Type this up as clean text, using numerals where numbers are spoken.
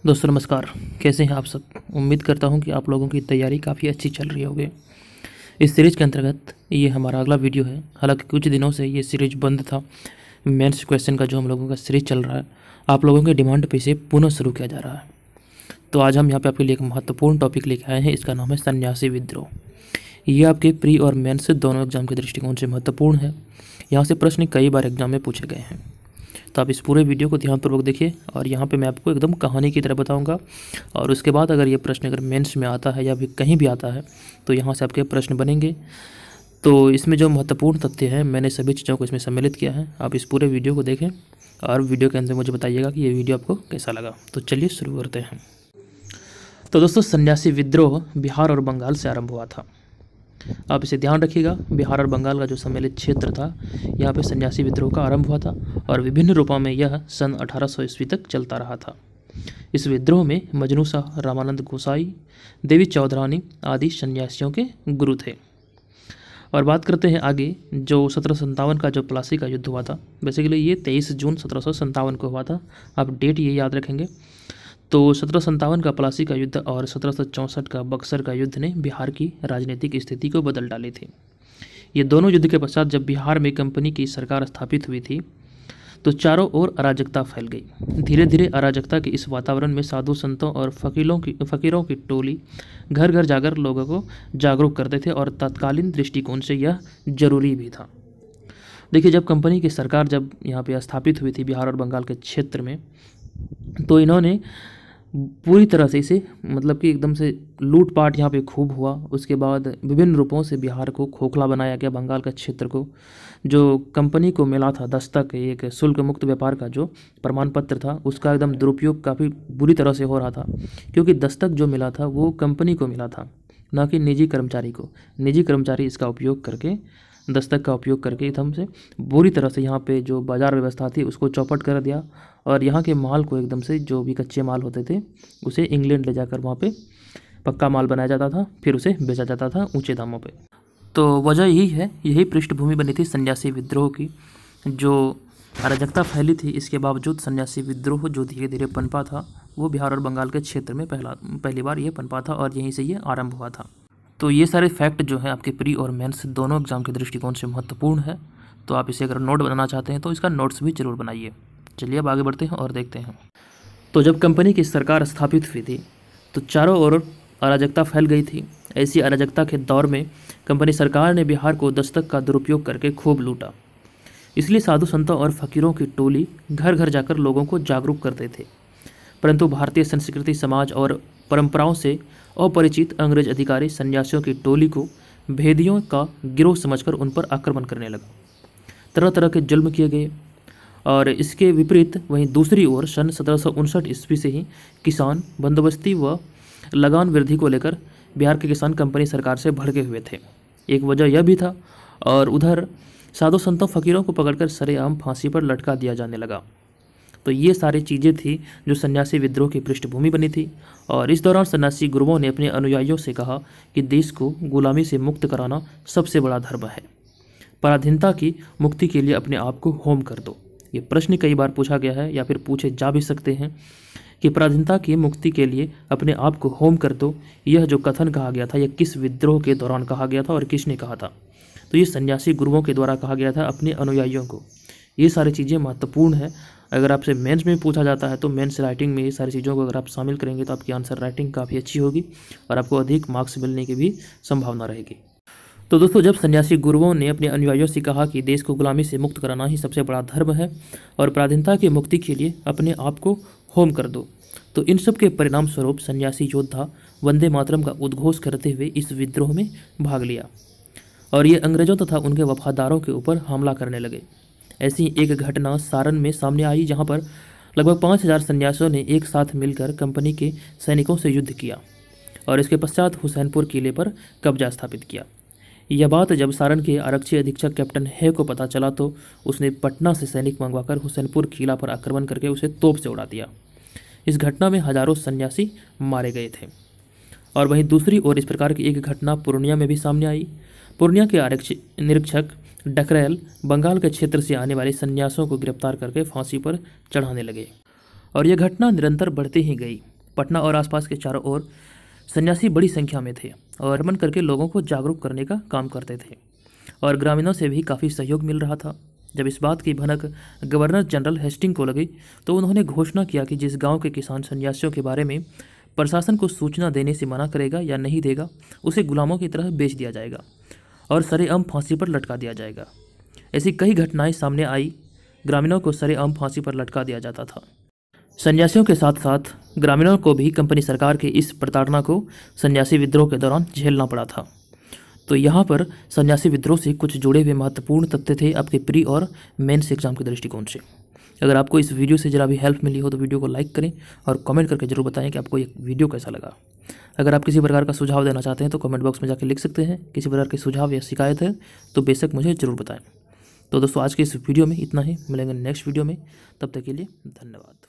दोस्तों नमस्कार। कैसे हैं आप सब। उम्मीद करता हूं कि आप लोगों की तैयारी काफ़ी अच्छी चल रही होगी। इस सीरीज़ के अंतर्गत ये हमारा अगला वीडियो है। हालांकि कुछ दिनों से ये सीरीज बंद था। मेंस क्वेश्चन का जो हम लोगों का सीरीज चल रहा है, आप लोगों की डिमांड पे से पुनः शुरू किया जा रहा है। तो आज हम यहाँ पे आपके लिए एक महत्वपूर्ण टॉपिक लेके आए हैं। इसका नाम है सन्यासी विद्रोह। ये आपके प्री और मेंस दोनों एग्जाम के दृष्टिकोण से महत्वपूर्ण है। यहाँ से प्रश्न कई बार एग्जाम में पूछे गए हैं। तो आप इस पूरे वीडियो को ध्यानपूर्वक देखिए और यहाँ पे मैं आपको एकदम कहानी की तरह बताऊंगा। और उसके बाद अगर ये प्रश्न अगर मेंस में आता है या भी कहीं भी आता है तो यहाँ से आपके प्रश्न बनेंगे। तो इसमें जो महत्वपूर्ण तथ्य हैं मैंने सभी चीज़ों को इसमें सम्मिलित किया है। आप इस पूरे वीडियो को देखें और वीडियो के अंदर मुझे बताइएगा कि ये वीडियो आपको कैसा लगा। तो चलिए शुरू करते हैं। तो दोस्तों, सन्यासी विद्रोह बिहार और बंगाल से आरंभ हुआ था। आप इसे ध्यान रखिएगा। बिहार और बंगाल का जो सम्मिलित क्षेत्र था, यहाँ पे सन्यासी विद्रोह का आरंभ हुआ था और विभिन्न रूपों में यह सन 1800 ईस्वी तक चलता रहा था। इस विद्रोह में मजनू शाह, रामानंद गोसाई, देवी चौधरानी आदि सन्यासियों के गुरु थे। और बात करते हैं आगे, जो 1757 का जो प्लासी का युद्ध हुआ था, बेसिकली ये 23 जून 1757 को हुआ था। आप डेट ये याद रखेंगे। तो 1757 का प्लासी का युद्ध और 1764 का बक्सर का युद्ध ने बिहार की राजनीतिक स्थिति को बदल डाली थी। ये दोनों युद्ध के पश्चात जब बिहार में कंपनी की सरकार स्थापित हुई थी तो चारों ओर अराजकता फैल गई। धीरे धीरे अराजकता के इस वातावरण में साधु संतों और फकीरों की टोली घर घर जाकर लोगों को जागरूक करते थे और तत्कालीन दृष्टिकोण से यह जरूरी भी था। देखिए, जब कंपनी की सरकार जब यहाँ पे स्थापित हुई थी बिहार और बंगाल के क्षेत्र में, तो इन्होंने पूरी तरह से इसे मतलब कि एकदम से लूटपाट यहाँ पे खूब हुआ। उसके बाद विभिन्न रूपों से बिहार को खोखला बनाया गया। बंगाल का क्षेत्र को जो कंपनी को मिला था दस्तक, एक शुल्क मुक्त व्यापार का जो प्रमाण पत्र था, उसका एकदम दुरुपयोग काफ़ी बुरी तरह से हो रहा था। क्योंकि दस्तक जो मिला था वो कंपनी को मिला था, ना कि निजी कर्मचारी को। निजी कर्मचारी इसका उपयोग करके, दस्तक का उपयोग करके एकदम से बुरी तरह से यहाँ पे जो बाज़ार व्यवस्था थी उसको चौपट कर दिया। और यहाँ के माल को एकदम से, जो भी कच्चे माल होते थे, उसे इंग्लैंड ले जाकर वहाँ पे पक्का माल बनाया जाता था, फिर उसे बेचा जाता था ऊंचे दामों पे। तो वजह यही है, यही पृष्ठभूमि बनी थी सन्यासी विद्रोह की। जो अराजकता फैली थी, इसके बावजूद सन्यासी विद्रोह जो धीरे धीरे पनपा था, वो बिहार और बंगाल के क्षेत्र में पहली बार ये पनपा था और यहीं से ये आरंभ हुआ था। तो ये सारे फैक्ट जो हैं आपके प्री और मेंस दोनों एग्जाम के दृष्टिकोण से महत्वपूर्ण है। तो आप इसे अगर नोट बनाना चाहते हैं तो इसका नोट्स भी जरूर बनाइए। चलिए अब आगे बढ़ते हैं और देखते हैं। तो जब कंपनी की सरकार स्थापित हुई थी तो चारों ओर अराजकता फैल गई थी। ऐसी अराजकता के दौर में कंपनी सरकार ने बिहार को दस्तक का दुरुपयोग करके खूब लूटा। इसलिए साधु संतों और फकीरों की टोली घर घर जाकर लोगों को जागरूक करते थे। परंतु भारतीय संस्कृति, समाज और परंपराओं से अपरिचित अंग्रेज अधिकारी सन्यासियों की टोली को भेदियों का गिरोह समझकर उन पर आक्रमण करने लगा। तरह तरह के जुल्म किए गए। और इसके विपरीत वहीं दूसरी ओर सन 1759 ईस्वी से ही किसान बंदोबस्ती व लगान वृद्धि को लेकर बिहार के किसान कंपनी सरकार से भड़के हुए थे। एक वजह यह भी था। और उधर साधु संतों फकीरों को पकड़कर सरेआम फांसी पर लटका दिया जाने लगा। तो ये सारी चीज़ें थी जो सन्यासी विद्रोह की पृष्ठभूमि बनी थी। और इस दौरान सन्यासी गुरुओं ने अपने अनुयायियों से कहा कि देश को गुलामी से मुक्त कराना सबसे बड़ा धर्म है। पराधीनता की मुक्ति के लिए अपने आप को होम कर दो। ये प्रश्न कई बार पूछा गया है या फिर पूछे जा भी सकते हैं कि पराधीनता की मुक्ति के लिए अपने आप को होम कर दो, यह जो कथन कहा गया था, यह किस विद्रोह के दौरान कहा गया था और किसने कहा था? तो ये सन्यासी गुरुओं के द्वारा कहा गया था अपने अनुयायियों को। ये सारी चीज़ें महत्वपूर्ण है। अगर आपसे मेंस में पूछा जाता है तो मेंस राइटिंग में ये सारी चीज़ों को अगर आप शामिल करेंगे तो आपकी आंसर राइटिंग काफ़ी अच्छी होगी और आपको अधिक मार्क्स मिलने की भी संभावना रहेगी। तो दोस्तों, जब सन्यासी गुरुओं ने अपने अनुयायियों से कहा कि देश को गुलामी से मुक्त कराना ही सबसे बड़ा धर्म है और पराधीनता की मुक्ति के लिए अपने आप को होम कर दो, तो इन सब के परिणाम स्वरूप सन्यासी योद्धा वंदे मातरम का उद्घोष करते हुए इस विद्रोह में भाग लिया और ये अंग्रेजों तथा उनके वफादारों के ऊपर हमला करने लगे। ऐसी एक घटना सारण में सामने आई, जहां पर लगभग 5000 सन्यासियों ने एक साथ मिलकर कंपनी के सैनिकों से युद्ध किया और इसके पश्चात हुसैनपुर किले पर कब्जा स्थापित किया। यह बात जब सारण के आरक्षी अधीक्षक कैप्टन है को पता चला तो उसने पटना से सैनिक मंगवाकर हुसैनपुर किला पर आक्रमण करके उसे तोप से उड़ा दिया। इस घटना में हजारों सन्यासी मारे गए थे। और वहीं दूसरी ओर इस प्रकार की एक घटना पूर्णिया में भी सामने आई। पूर्णिया के आरक्षी निरीक्षक डकरैल बंगाल के क्षेत्र से आने वाले सन्यासियों को गिरफ्तार करके फांसी पर चढ़ाने लगे और यह घटना निरंतर बढ़ती ही गई। पटना और आसपास के चारों ओर सन्यासी बड़ी संख्या में थे और भ्रमण करके लोगों को जागरूक करने का काम करते थे और ग्रामीणों से भी काफ़ी सहयोग मिल रहा था। जब इस बात की भनक गवर्नर जनरल हेस्टिंग को लगी तो उन्होंने घोषणा किया कि जिस गांव के किसान सन्यासियों के बारे में प्रशासन को सूचना देने से मना करेगा या नहीं देगा, उसे गुलामों की तरह बेच दिया जाएगा और सरेआम फांसी पर लटका दिया जाएगा। ऐसी कई घटनाएं सामने आई। ग्रामीणों को सरेआम फांसी पर लटका दिया जाता था। सन्यासियों के साथ साथ ग्रामीणों को भी कंपनी सरकार के इस प्रताड़ना को सन्यासी विद्रोह के दौरान झेलना पड़ा था। तो यहाँ पर सन्यासी विद्रोह से कुछ जुड़े हुए महत्वपूर्ण तथ्य थे आपके प्री और मेंस एग्जाम के दृष्टिकोण से। अगर आपको इस वीडियो से जरा भी हेल्प मिली हो तो वीडियो को लाइक करें और कमेंट करके जरूर बताएं कि आपको ये वीडियो कैसा लगा। अगर आप किसी प्रकार का सुझाव देना चाहते हैं तो कमेंट बॉक्स में जाकर लिख सकते हैं। किसी प्रकार के सुझाव या शिकायत है तो बेशक मुझे ज़रूर बताएं। तो दोस्तों आज के इस वीडियो में इतना ही। मिलेंगे नेक्स्ट वीडियो में, तब तक के लिए धन्यवाद।